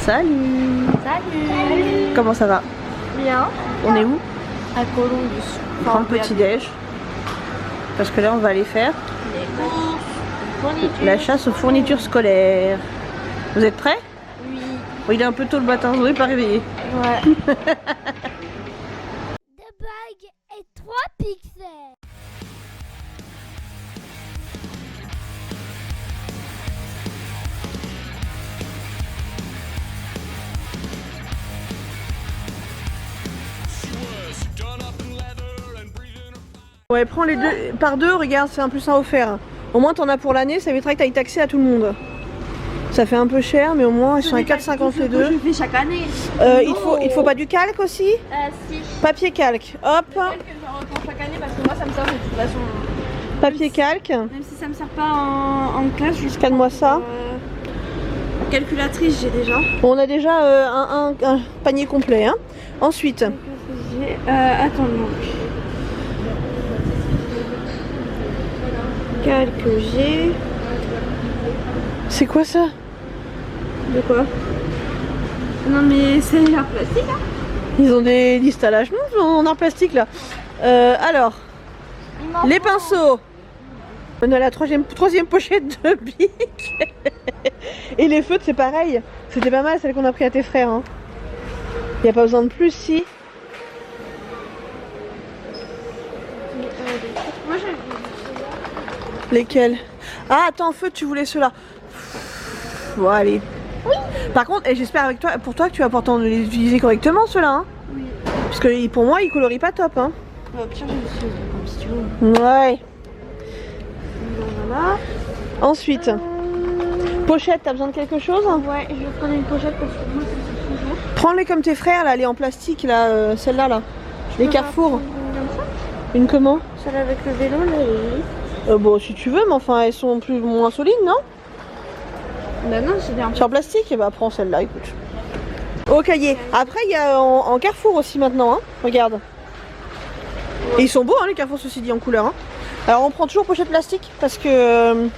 Salut. Salut. Comment ça va? Bien. On est où? À Columbus. On prend le petit déj. Parce que là on va aller faire la chasse aux fournitures scolaires. Vous êtes prêts? Oui. Bon, il est un peu tôt le matin, vous n'êtes pas réveillé. Ouais. 2 bagues et 3 pixels. Ouais, prends les deux par deux, regarde, c'est un plus un offert. Au moins t'en as pour l'année, ça évitera que t'ailles taxer à tout le monde. Ça fait un peu cher, mais au moins ils sont à 4,50 les deux. Je fais chaque année. Il faut pas du calque aussi? Si. Papier calque, hop. Que je reprends chaque année parce que moi ça me sert de toute façon. Papier calque. Même si ça me sert pas en classe, je Scanne-moi ça. Calculatrice j'ai déjà. Bon, on a déjà un panier complet. Hein. Ensuite, Attends donc. Calque j'ai. c'est quoi ça? De quoi? Non mais c'est en plastique hein. Ils ont des listes à l'âge en art plastique là. Alors, les pinceaux. On a la troisième pochette de bic. Et les feutres c'est pareil. C'était pas mal celle qu'on a pris à tes frères. Hein. Y a pas besoin de plus si. Moi j'ai. Lesquels? Ah attends, feutre tu voulais ceux-là. Bon allez. Oui. Par contre, j'espère pour toi que tu vas pouvoir les utiliser correctement ceux-là. Hein. Oui. Parce que pour moi ils colorient pas top. Hein. Au pire j'ai comme si tu veux. Ouais. Voilà. Ensuite, pochette, t'as besoin de quelque chose? Ouais, je vais prendre une pochette parce que moi ça me sert toujours. Prends-les comme tes frères, là, les en plastique, là, celle-là, là. Les Carrefour. Comme ça. Une comment? Celle avec le vélo là. Bon, si tu veux, mais enfin, elles sont moins solides, non? Bah non, c'est bien. C'est en plastique? Et bah, prends celle-là, écoute. Au cahier. Après, il y a en Carrefour aussi maintenant, hein. Regarde. Et ils sont beaux, hein, les Carrefour, ceci dit, en couleur, hein. Alors, on prend toujours pochette plastique parce que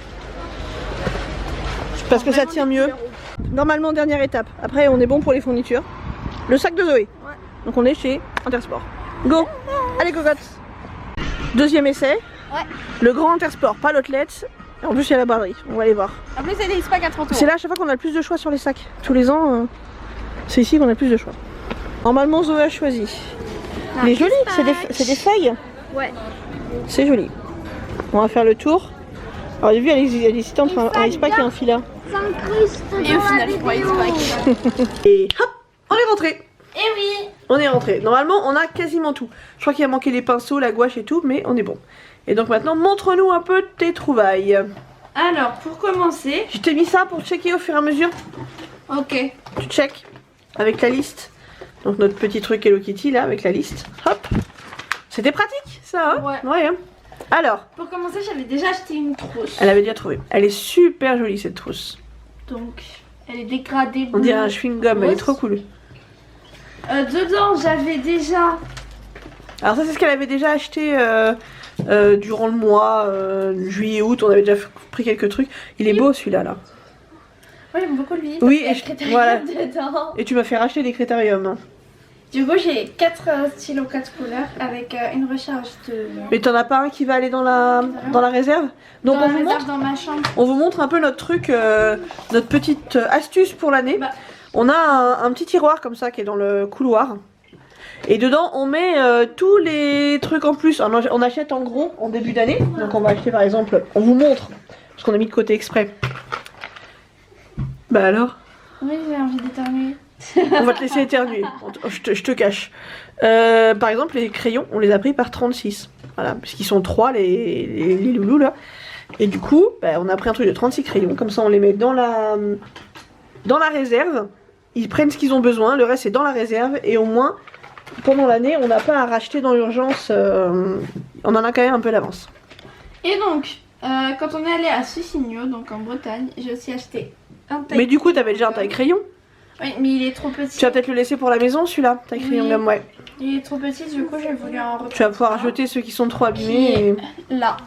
ça tient mieux. Normalement, dernière étape. Après, on est bon pour les fournitures. Le sac de Zoé. Ouais. Donc, on est chez Intersport. Go! Allez, cocotte! Deuxième essai. Ouais. Le grand Intersport, pas l'outlet. En plus, il y a la braderie. On va aller voir. En plus, elle est X-Pack à 30 euros. C'est là à chaque fois qu'on a le plus de choix sur les sacs. Tous les ans, c'est ici qu'on a le plus de choix. Normalement, Zoé a choisi. Il est joli, c'est des feuilles. Ouais. C'est joli. On va faire le tour. Alors, j'ai vu, elle hésitait entre un X-Pack et un fila. Et au final, je prends X-Pack. Et hop, on est rentré. Et oui. On est rentré. Normalement, on a quasiment tout. Je crois qu'il a manqué les pinceaux, la gouache et tout, mais on est bon. Et donc maintenant, montre-nous un peu tes trouvailles. Alors, pour commencer. Je t'ai mis ça pour checker au fur et à mesure. Ok. Tu check avec la liste. Donc notre petit truc Hello Kitty là, avec la liste. Hop. C'était pratique, ça, hein? Ouais. Hein. Alors, Pour commencer, j'avais déjà acheté une trousse. elle avait déjà trouvé. Elle est super jolie cette trousse. Donc, elle est dégradée. On dirait un chewing-gum, elle est trop cool. Dedans, j'avais déjà. Alors ça, c'est ce qu'elle avait déjà acheté durant le mois, juillet-août. On avait déjà pris quelques trucs. Il est beau celui-là, là. Ouais, j'aime beaucoup lui. Oui, et voilà. dedans. Et tu m'as fait racheter des critériums. Hein. Du coup, j'ai 4 stylos 4 couleurs avec une recharge de. Mais t'en as pas un qui va aller dans la réserve? Donc Dans la réserve dans ma chambre. on vous montre un peu notre truc, notre petite astuce pour l'année. Bah. On a un petit tiroir comme ça qui est dans le couloir. Et dedans on met tous les trucs en plus. Alors, on achète en gros en début d'année. Donc on va acheter par exemple, on vous montre, parce qu'on a mis de côté exprès. Bah alors? Oui, j'ai envie d'éternuer. On va te laisser éternuer, je te cache. Par exemple les crayons, on les a pris par 36. Voilà, parce qu'ils sont 3 les loulous là. Et du coup, bah, on a pris un truc de 36 crayons. Comme ça on les met dans la réserve. Ils prennent ce qu'ils ont besoin, le reste est dans la réserve. Et au moins, pendant l'année, on n'a pas à racheter dans l'urgence. On en a quand même un peu d'avance. Et donc, quand on est allé à Susigno, donc en Bretagne, j'ai aussi acheté un taille. Mais du coup, t'avais déjà un taille crayon. Oui, mais il est trop petit. Tu vas peut-être le laisser pour la maison celui-là, taille crayon Oui. gomme, ouais. Il est trop petit, du coup j'ai voulu en retourner. Tu vas pouvoir jeter ceux qui sont trop abîmés. Et... là.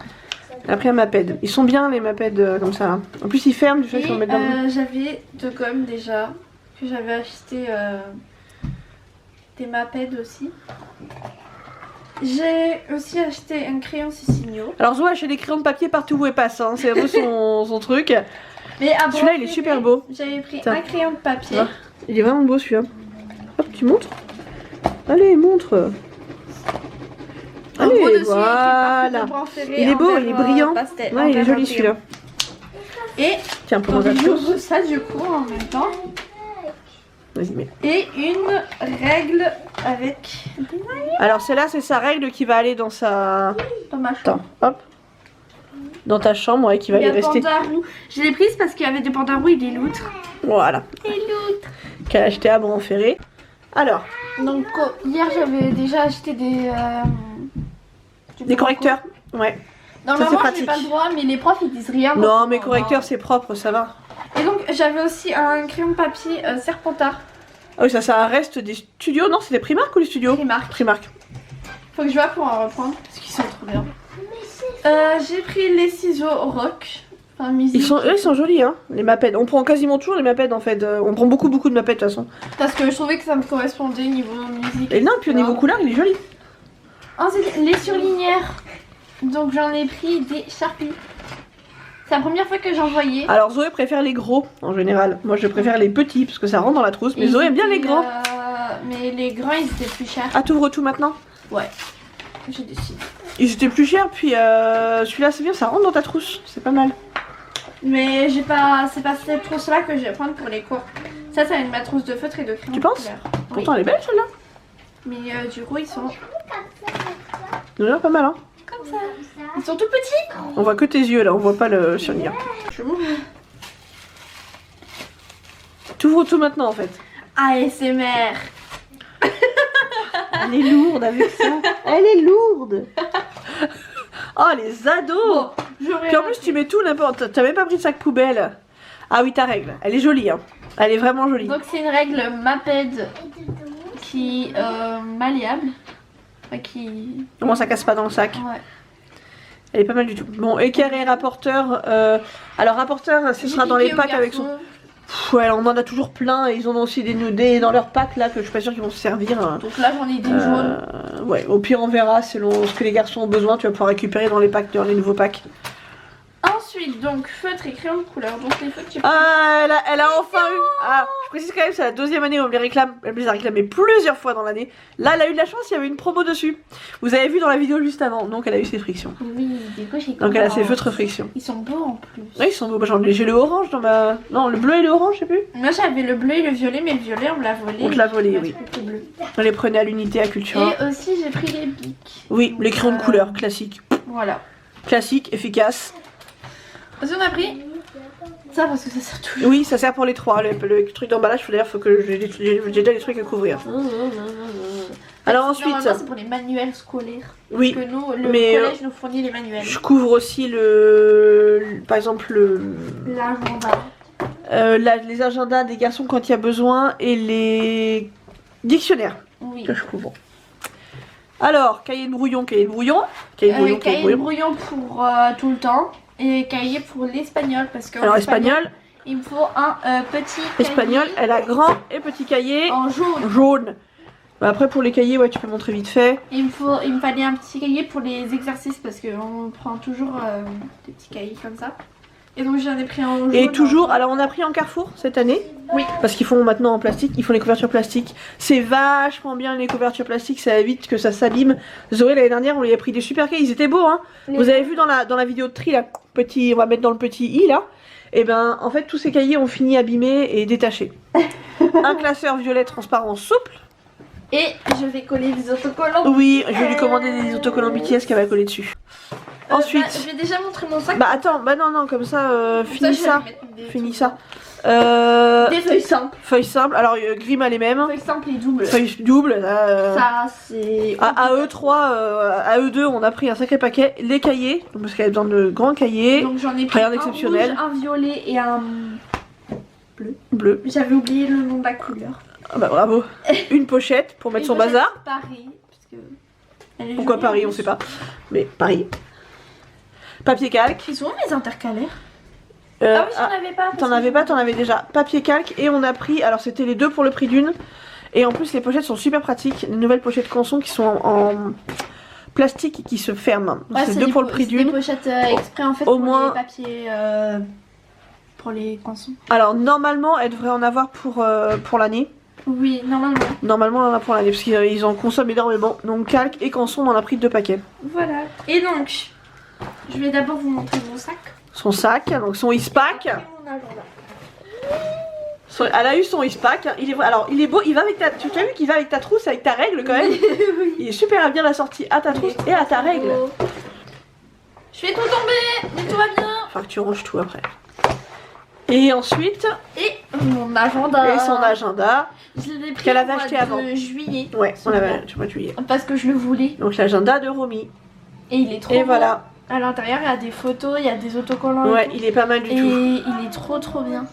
Après un Maped. Ils sont bien les Maped comme ça. En plus ils ferment, du fait qu'ils vont mettre dans... J'avais 2 gommes déjà que j'avais acheté des Maped aussi. J'ai aussi acheté un crayon Sisigno. Alors Zoé achète des crayons de papier partout où elle passe, hein. C'est un peu son truc. Mais à Celui-là il est super beau. J'avais pris Tiens. un crayon de papier. Ah, il est vraiment beau celui-là. Hop, tu montres. Allez, montre. Un gros Allez, dossier voilà. Il est beau, il est brillant. Pastel, Ouais, il est joli celui-là. Et Tiens, pour donc, dans ta chose. j'ouvre ça du coup en même temps. Vas-y, mets. Et une règle avec Alors celle-là, c'est sa règle qui va aller dans sa... dans ma chambre. Attends, hop. Dans ta chambre, ouais, qui va Il y y a rester. panda roux. Je l'ai prise parce qu'il y avait des pandas roux et des loutres. Voilà. Des loutres. Qu'elle a acheté à Bran-Ferré. Alors, Donc hier j'avais déjà acheté des correcteurs. Ouais. Normalement c'est je n'ai pas le droit, mais les profs ils disent rien. Non, donc, mais correcteurs, c'est propre, ça va. Et donc j'avais aussi un crayon de papier Serpentard Ah oui, ça reste des studios. Non, c'est des Primark ou les studios Primark. Primark. Faut que je vois pour en reprendre parce qu'ils sont trop bien. J'ai pris les ciseaux rock. Enfin, musique. Ils sont jolis, hein, les Maped. On prend quasiment toujours les Maped en fait. On prend beaucoup de Maped de toute façon. Parce que je trouvais que ça me correspondait niveau musique. Et non, puis au niveau couleur, il est joli. Ensuite, les surligneurs. Donc j'en ai pris des Sharpies. C'est la première fois que j'en voyais. Alors Zoé préfère les gros en général. Moi je préfère les petits parce que ça rentre dans la trousse. Mais Et Zoé aime bien les c'était, grands. Mais les grands ils étaient plus chers. Ah, t'ouvres tout maintenant? Ouais, j'ai décidé. Ils étaient plus chers, puis celui-là c'est bien, ça rentre dans ta trousse. C'est pas mal. Mais j'ai pas. C'est pas cette trousse là que je vais prendre pour les cours. Ça va être ma trousse de feutre et de crayon. Tu de penses? couleur. Oui. Pourtant elle est belle celle-là. Mais du coup ils sont Il a pas mal, hein. comme ça. Ils sont tout petits. On voit que tes yeux là, on voit pas le surligneur. Je m'ouvre. T'ouvres tout maintenant en fait. ASMR. Elle est lourde avec ça. Elle est lourde. Oh les ados. Bon, j'aurais. Puis en plus tu mets tout n'importe. T'as même pas pris de sac poubelle. Ah oui, ta règle. Elle est jolie, hein. Elle est vraiment jolie. Donc c'est une règle Maped qui malléable. Enfin, qui. Comment ça casse pas dans le sac? Ouais. Elle est pas mal du tout. Bon, équerre et rapporteur. Alors rapporteur, ce sera dans les packs avec son. Pff, ouais, on en a toujours plein et ils en ont aussi des dans leur pack là que je suis pas sûre qu'ils vont se servir. Donc là j'en ai des jaunes. Ouais, au pire on verra selon ce que les garçons ont besoin. Tu vas pouvoir récupérer dans les packs, dans les nouveaux packs. Ensuite donc feutre et crayon de couleur. Donc les feutres Ah, elle a enfin eu. Ah, je précise quand même, c'est la deuxième année où on me les réclame. Elle me les a réclamés plusieurs fois dans l'année. Là, elle a eu de la chance, il y avait une promo dessus. Vous avez vu dans la vidéo juste avant. Donc elle a eu ses frictions. Oui, du coup j'ai. Donc elle a ses feutres frictions. Ils sont beaux en plus. Oui, ils sont beaux. J'ai le orange dans ma. Non, le bleu et le orange, je sais plus. Moi j'avais le bleu et le violet, mais le violet on me l'a volé. On te l'a volé, Moi, oui. j'ai pris le bleu. On les prenait à l'unité à Cultura. Et aussi j'ai pris les bics. Oui, les crayons de couleur, classique. Voilà. Classique, efficace. Aussi on a pris ça parce que ça sert toujours. Oui, ça sert pour les trois. Le truc d'emballage, d'ailleurs, faut que j'ai déjà les trucs à couvrir. Alors ensuite, Normalement, c'est pour les manuels scolaires. oui, Parce que nous, le mais, collège nous fournit les manuels. je couvre aussi par exemple L'agenda. les agendas des garçons quand il y a besoin et les dictionnaires Oui. que je couvre. Alors, cahier de brouillon, cahier de brouillon, cahier de brouillon, Cahier de brouillon pour tout le temps. Et cahier pour l'espagnol. Parce que Alors espagnol, il me faut un petit cahier espagnol, elle a grand et petit cahier en jaune. jaune. Bah, après pour les cahiers, ouais, tu peux montrer vite fait. Il me fallait un petit cahier pour les exercices parce qu'on prend toujours des petits cahiers comme ça. Et donc j'en ai pris un jaune. Et toujours, alors on a pris en Carrefour cette année. Oui. Parce qu'ils font maintenant en plastique, ils font les couvertures plastiques. C'est vachement bien les couvertures plastiques, ça évite que ça s'abîme. Zoé l'année dernière, on lui a pris des super cahiers, ils étaient beaux hein. Vous avez vu dans la vidéo de tri, là, on va mettre dans le petit i là. Et ben en fait tous ces cahiers ont fini abîmés et détachés. Un classeur violet transparent souple. Et je vais coller des autocollants. Oui, je vais lui commander des autocollants BTS qu'elle va coller dessus. Ensuite. Je vais déjà montrer mon sac. Bah attends, bah non, comme ça, finis je vais ça. mettre des Finis trucs. ça. Des feuilles simples. Feuilles simples, alors Grimm a les mêmes. Feuilles simples et doubles. Feuilles doubles. Ça c'est. À E3, à E2, on a pris un sacré paquet. Les cahiers, parce qu'elle a besoin de grands cahiers. Donc j'en ai pris Rien un d'exceptionnel. rouge, un violet et un Bleu. J'avais oublié le nom de la couleur. Ah bah bravo. Une pochette pour mettre son bazar. Paris. Parce que elle est Pourquoi jolie, Paris, en on plus. sait pas. Mais Paris. Papier calque. Ils sont où mes intercalaires? Ah oui, j'en avais pas. T'en avais pas, t'en avais déjà. Papier calque et on a pris, alors c'était les deux pour le prix d'une. Et en plus les pochettes sont super pratiques, les nouvelles pochettes Canson qui sont en plastique et qui se ferment. Ouais, c'est deux pour le prix C'est des d'une. pochettes exprès en fait Au pour moins- les papiers, pour les cançons. Alors normalement elle devrait en avoir pour l'année. Oui, normalement. Normalement on en a pour l'année parce qu'ils en consomment énormément. Donc calque et Canson on en a pris 2 paquets. Voilà. Et donc, je vais d'abord vous montrer mon sac. Son sac, donc son ispack. Et mon agenda. Elle a eu son ispack. Il est alors il est beau, il va avec ta. Tu as vu qu'il va avec ta trousse, avec ta règle quand même. Oui. Il est super bien assorti à ta trousse et à ta règle. Je fais tout tomber, mais tout va bien. Enfin que tu ranges tout après. Et ensuite, Et mon agenda. et son agenda. Je l'ai pris Qu'elle au avait mois acheté de avant. juillet. Ouais, on Celui-là. avait, tu vois, juillet. Parce que je le voulais. Donc l'agenda de Romy. Et il est trop Et beau. voilà. À l'intérieur, il y a des photos, il y a des autocollants. Ouais, et tout. il est pas mal du Et tout. il est trop bien.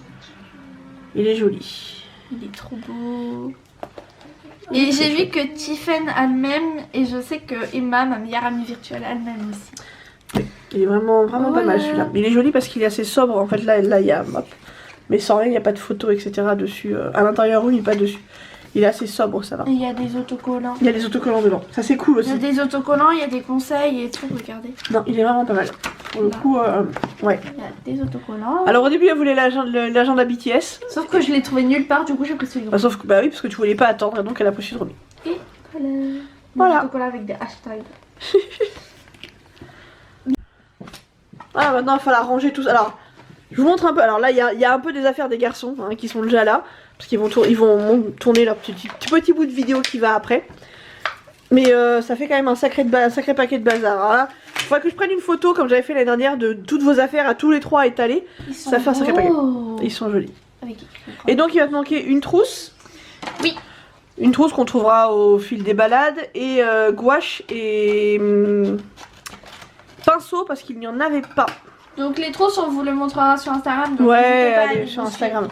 Il est joli. Il est trop beau. Et j'ai vu que Tiffen a le même. Et je sais que Emma, ma meilleure amie virtuelle, a le même aussi. Il est vraiment pas mal Voilà. celui-là. Il est joli parce qu'il est assez sobre. En fait, là il y a. Hop. Mais sans rien, il n'y a pas de photos, etc. dessus. À l'intérieur, oui, mais pas dessus. Il est assez sobre, ça va. Et il y a des autocollants. Il y a des autocollants dedans. Ça, c'est cool Il y aussi. a des autocollants, il y a des conseils et tout, regardez. Non, il est vraiment pas mal. Pour le coup, ouais. Il y a des autocollants. Alors au début, elle voulait l'agenda BTS. Sauf que je l'ai trouvé nulle part, du coup j'ai pris celui-là. Bah, sauf que, bah oui, parce que tu voulais pas attendre, et donc elle a pris celui de Romy. Et voilà. Voilà. Des autocollants avec des hashtags. Voilà, maintenant il va falloir ranger tout ça. Alors, je vous montre un peu. Alors là, il y a un peu des affaires des garçons hein, qui sont déjà là. Parce qu'ils vont, tourner leur petit bout de vidéo qui va après. Mais ça fait quand même un sacré paquet de bazar. Alors là, il faudra que je prenne une photo comme j'avais fait l'année dernière de toutes vos affaires à tous les trois étalées. Ça fait un sacré paquet. Ils sont jolis. Avec Et donc il va te manquer une trousse. Oui. Une trousse qu'on trouvera au fil des balades. Et gouache et pinceau parce qu'il n'y en avait pas. Donc les trousses, on vous le montrera sur Instagram. Donc Ouais, n'hésitez pas à allez aller sur nous Instagram.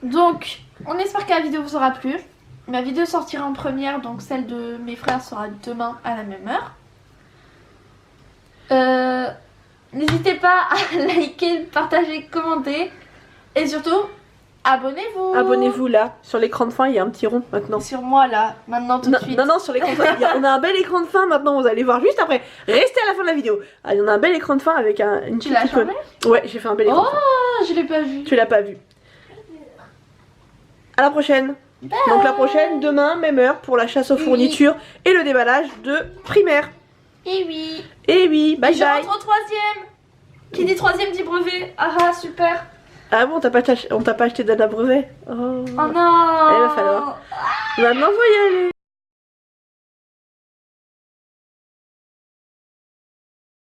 Donc, on espère que la vidéo vous aura plu. Ma vidéo sortira en première, donc celle de mes frères sera demain à la même heure. N'hésitez pas à liker, partager, commenter. Et surtout, abonnez-vous. Abonnez-vous là. Sur l'écran de fin, il y a un petit rond maintenant. Sur moi là, maintenant tout de Non, suite. non, sur l'écran de fin. On a un bel écran de fin maintenant. Vous allez voir juste après. Restez à la fin de la vidéo. Ah, on a un bel écran de fin avec une Tu l'as petite changé? icône. Ouais, j'ai fait un bel écran de fin. Oh, je l'ai pas vu. Tu l'as pas vu. À la prochaine. Donc la prochaine, demain, même heure, pour la chasse aux Oui. fournitures et le déballage de primaire. Et oui. Et oui, bye Et je bye. rentre au troisième. Qui dit troisième dit brevet. Ah super. Ah bon, on t'a pas acheté d'un brevet? Oh. Oh non. Il va falloir. Maintenant, faut y aller.